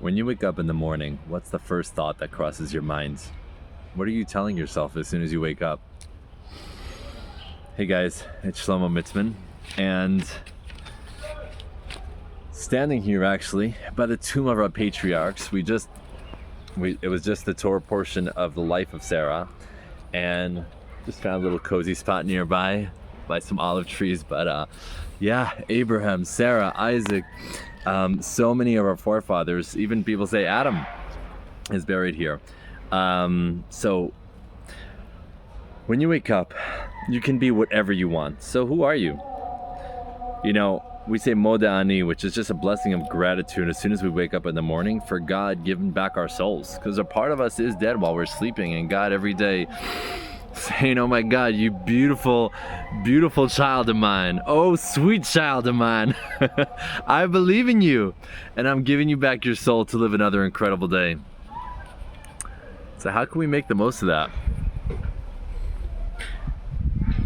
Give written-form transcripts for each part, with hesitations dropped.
When you wake up in the morning, what's the first thought that crosses your mind? What are you telling yourself as soon as you wake up? Hey guys, it's Shlomo Mitzman, and standing here actually by the tomb of our patriarchs, it was just the Torah portion of the life of Sarah, and just found a little cozy spot nearby by some olive trees. But yeah, Abraham, Sarah, Isaac, so many of our forefathers, even people say Adam is buried here. So when you wake up, you can be whatever you want. So who are you? You know, we say Moda Ani, which is just a blessing of gratitude as soon as we wake up in the morning for God giving back our souls. Because a part of us is dead while we're sleeping, and God every day saying, oh my God, you beautiful, beautiful child of mine. Oh, sweet child of mine. I believe in you, and I'm giving you back your soul to live another incredible day. So how can we make the most of that?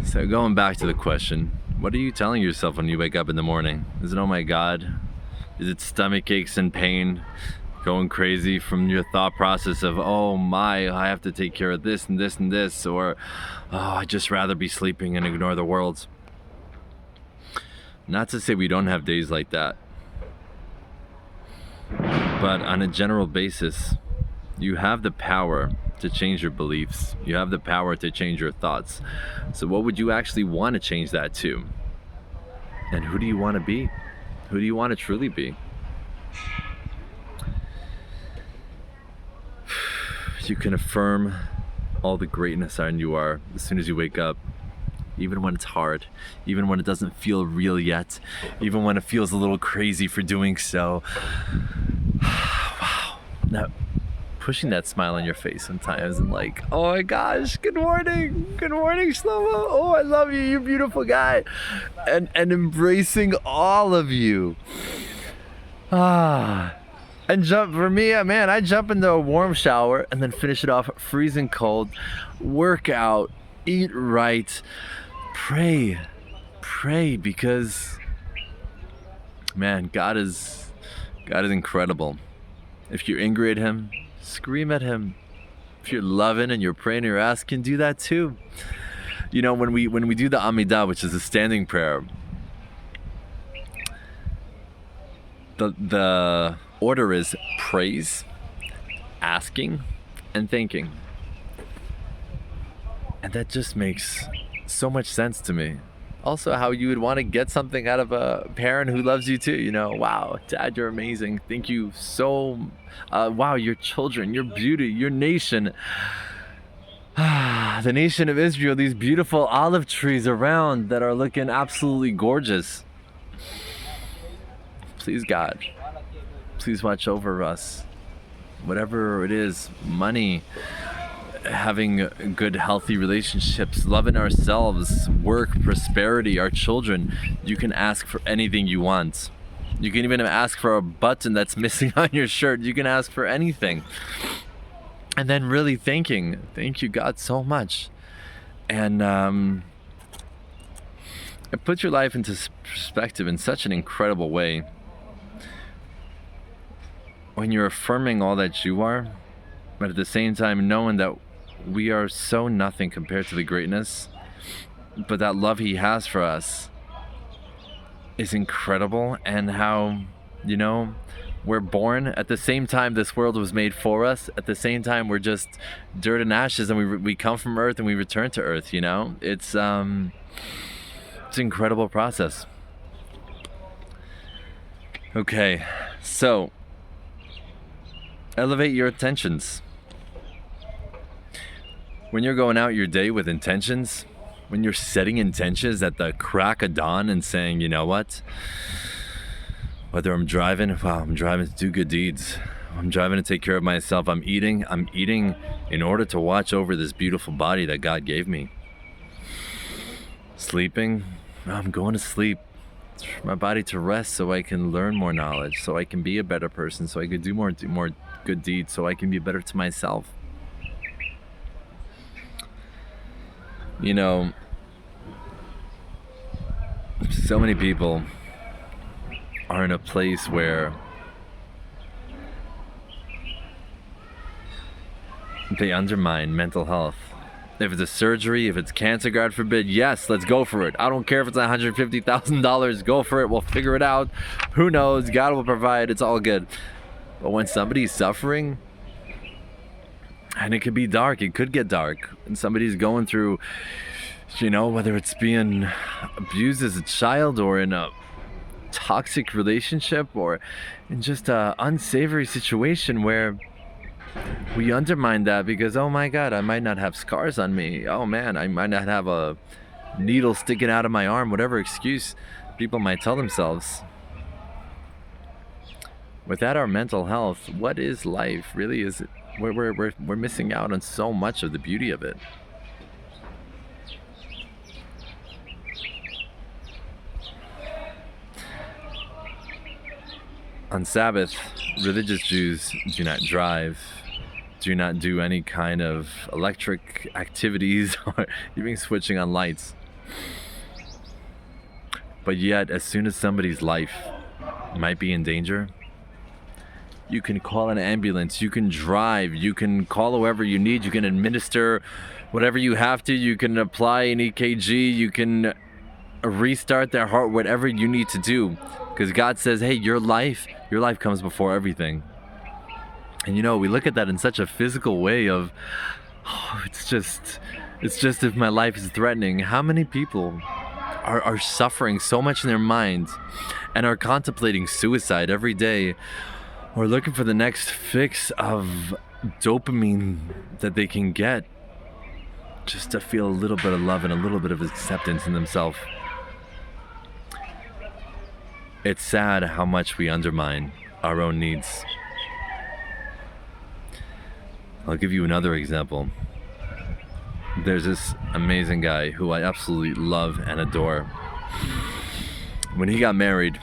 So going back to the question, what are you telling yourself when you wake up in the morning? Is it, oh my God? Is it stomach aches and pain? Going crazy from your thought process of, oh my, I have to take care of this and this and this, or oh, I'd just rather be sleeping and ignore the world. Not to say we don't have days like that, but on a general basis, you have the power to change your beliefs. You have the power to change your thoughts. So what would you actually want to change that to? And who do you want to be? Who do you want to truly be? You can affirm all the greatness on you are as soon as you wake up, even when it's hard, even when it doesn't feel real yet, even when it feels a little crazy for doing so. Wow. Now, pushing that smile on your face sometimes and like, oh my gosh, good morning Shlomo, oh I love you, you beautiful guy, and embracing all of you. And jump, for me, man, I jump into a warm shower and then finish it off freezing cold, work out, eat right, pray, because man, God is incredible. If you're angry at him, scream at him. If you're loving and you're praying and you're asking, do that too. You know, when we do the Amidah, which is a standing prayer, the order is praise, asking, and thanking. And that just makes so much sense to me. Also, how you would want to get something out of a parent who loves you too. You know, wow, Dad, you're amazing. Thank you so. Wow, your children, your beauty, your nation. The nation of Israel, these beautiful olive trees around that are looking absolutely gorgeous. Please, God, please watch over us. Whatever it is, money, having good, healthy relationships, loving ourselves, work, prosperity, our children. You can ask for anything you want. You can even ask for a button that's missing on your shirt. You can ask for anything. And then really thank you, God, so much. And it puts your life into perspective in such an incredible way. When you're affirming all that you are, but at the same time knowing that we are so nothing compared to the greatness, but that love he has for us is incredible. And how, you know, we're born at the same time this world was made for us, at the same time we're just dirt and ashes, and we come from earth and we return to earth. You know, it's an incredible process. Okay, so elevate your intentions. When you're going out your day with intentions, when you're setting intentions at the crack of dawn and saying, you know what, whether I'm driving to do good deeds, I'm driving to take care of myself, I'm eating in order to watch over this beautiful body that God gave me. Sleeping, I'm going to sleep for my body to rest so I can learn more knowledge, so I can be a better person, so I can do more good deeds, so I can be better to myself. You know, so many people are in a place where they undermine mental health. If it's a surgery, if it's cancer, God forbid, yes, let's go for it. I don't care if it's $150,000, go for it. We'll figure it out. Who knows? God will provide. It's all good. But when somebody's suffering, and it could be dark, it could get dark, and somebody's going through, whether it's being abused as a child or in a toxic relationship or in just a unsavory situation where we undermine that because, oh my God, I might not have scars on me. Oh man, I might not have a needle sticking out of my arm, whatever excuse people might tell themselves. Without our mental health, what is life? Really, is it? We're missing out on so much of the beauty of it. On Sabbath, religious Jews do not drive, do not do any kind of electric activities or even switching on lights. But yet, as soon as somebody's life might be in danger, you can call an ambulance, you can drive, you can call whoever you need, you can administer whatever you have to, you can apply an EKG, you can restart their heart, whatever you need to do. Because God says, hey, your life comes before everything. And we look at that in such a physical way of, it's just if my life is threatening. How many people are suffering so much in their minds and are contemplating suicide every day, or looking for the next fix of dopamine that they can get just to feel a little bit of love and a little bit of acceptance in themselves. It's sad how much we undermine our own needs. I'll give you another example. There's this amazing guy who I absolutely love and adore. When he got married,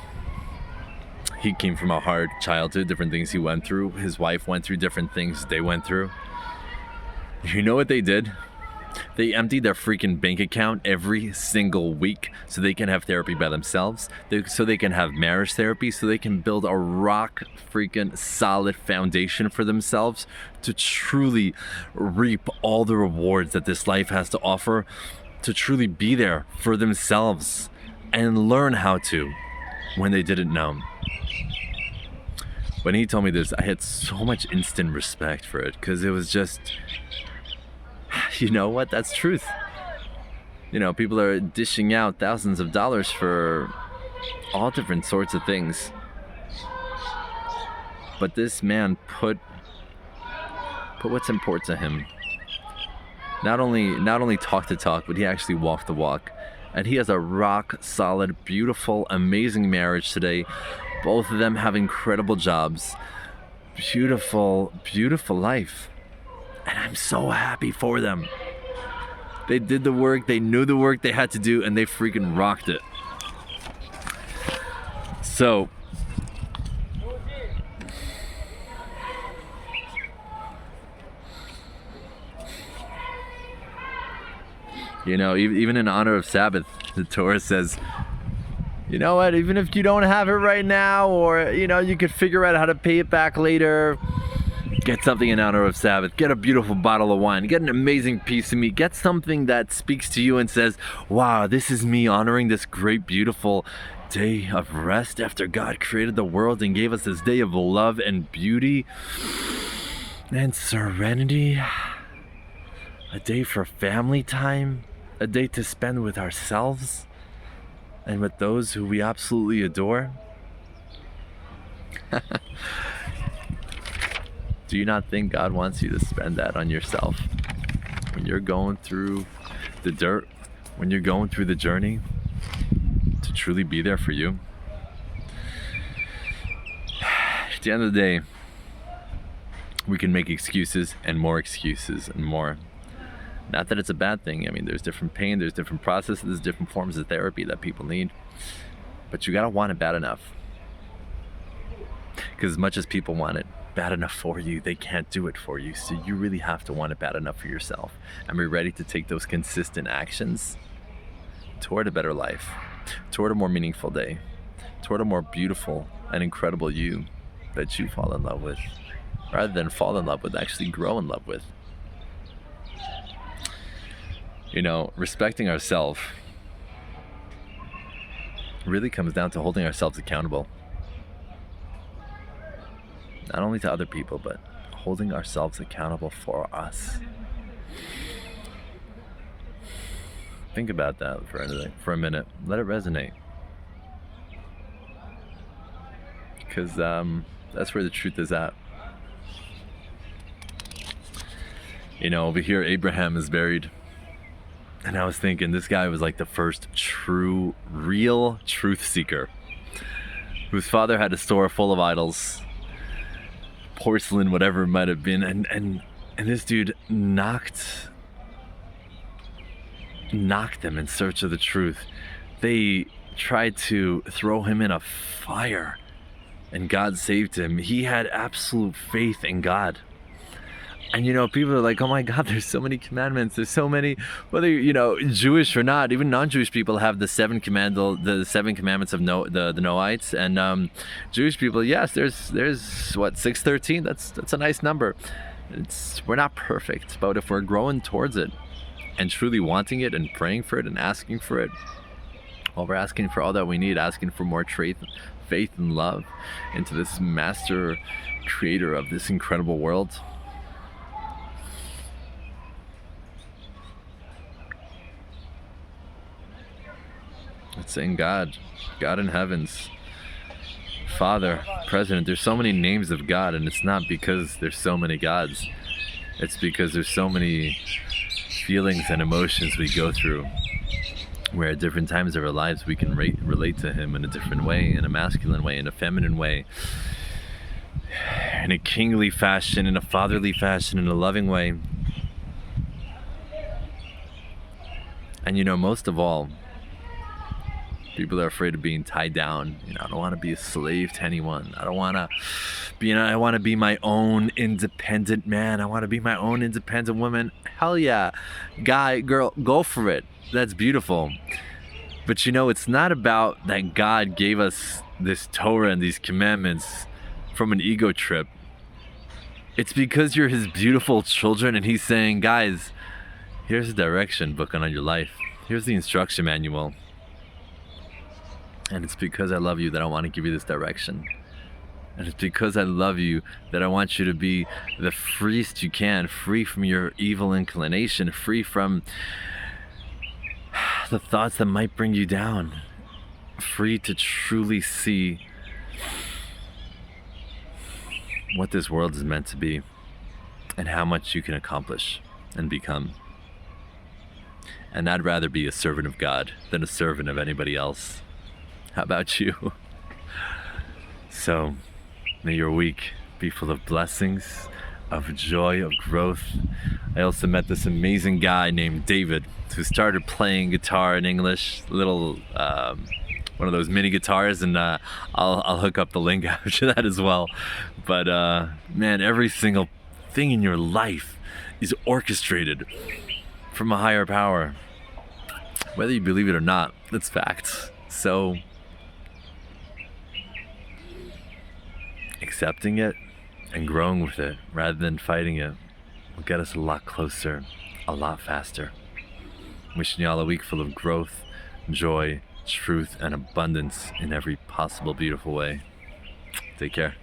he came from a hard childhood, different things he went through. His wife went through different things they went through. You know what they did? They emptied their freaking bank account every single week so they can have therapy by themselves, so they can have marriage therapy, so they can build a rock freaking solid foundation for themselves to truly reap all the rewards that this life has to offer, to truly be there for themselves and learn how to when they didn't know. When he told me this, I had so much instant respect for it, because it was just, you know what, that's truth. People are dishing out thousands of dollars for all different sorts of things. But this man put what's important to him. Not only talk the talk, but he actually walked the walk. And he has a rock solid, beautiful, amazing marriage today. Both of them have incredible jobs. Beautiful, beautiful life. And I'm so happy for them. They did the work, they knew the work they had to do, and they freaking rocked it. So, even in honor of Sabbath, the Torah says, you know what, even if you don't have it right now, or, you could figure out how to pay it back later, get something in honor of Sabbath. Get a beautiful bottle of wine. Get an amazing piece of meat. Get something that speaks to you and says, wow, this is me honoring this great, beautiful day of rest after God created the world and gave us this day of love and beauty and serenity. A day for family time. A day to spend with ourselves and with those who we absolutely adore. Do you not think God wants you to spend that on yourself? When you're going through the dirt, when you're going through the journey, to truly be there for you? At the end of the day, we can make excuses and more excuses and more. Not that it's a bad thing. I mean, there's different pain, there's different processes, there's different forms of therapy that people need. But you gotta want it bad enough. Because as much as people want it bad enough for you, they can't do it for you. So you really have to want it bad enough for yourself and be ready to take those consistent actions toward a better life, toward a more meaningful day, toward a more beautiful and incredible you that you fall in love with, rather than fall in love with, actually grow in love with. respecting ourselves really comes down to holding ourselves accountable. Not only to other people, but holding ourselves accountable for us. Think about that for a minute. Let it resonate. Because that's where the truth is at. Over here, Abraham is buried. And I was thinking, this guy was like the first real truth seeker, whose father had a store full of idols, porcelain, whatever it might have been. And this dude knocked them in search of the truth. They tried to throw him in a fire, and God saved him. He had absolute faith in God. And people are like, oh my God, there's so many commandments. There's so many, whether Jewish or not, even non-Jewish people have the seven commandments of the Noahites, and Jewish people, yes, there's what, 613. That's a nice number. We're not perfect, but if we're growing towards it and truly wanting it and praying for it and asking for it, well, we're asking for all that we need, asking for more faith and love into this master creator of this incredible world. It's saying God in heavens, Father, President. There's so many names of God, and it's not because there's so many gods. It's because there's so many feelings and emotions we go through, where at different times of our lives we can relate to Him in a different way, in a masculine way, in a feminine way, in a kingly fashion, in a fatherly fashion, in a loving way. And most of all, people are afraid of being tied down. I don't want to be a slave to anyone. I don't want to be, I want to be my own independent man. I want to be my own independent woman. Hell yeah. Guy, girl, go for it. That's beautiful. But it's not about that God gave us this Torah and these commandments from an ego trip. It's because you're His beautiful children, and He's saying, guys, here's the direction book on your life. Here's the instruction manual. And it's because I love you that I want to give you this direction. And it's because I love you that I want you to be the freest you can, free from your evil inclination, free from the thoughts that might bring you down, free to truly see what this world is meant to be and how much you can accomplish and become. And I'd rather be a servant of God than a servant of anybody else. How about you? So, may your week be full of blessings, of joy, of growth. I also met this amazing guy named David who started playing guitar in English, little one of those mini guitars, and I'll hook up the link after that as well. But man, every single thing in your life is orchestrated from a higher power. Whether you believe it or not, it's facts. So accepting it and growing with it rather than fighting it will get us a lot closer, a lot faster. Wishing you all a week full of growth, joy, truth, and abundance in every possible beautiful way. Take care.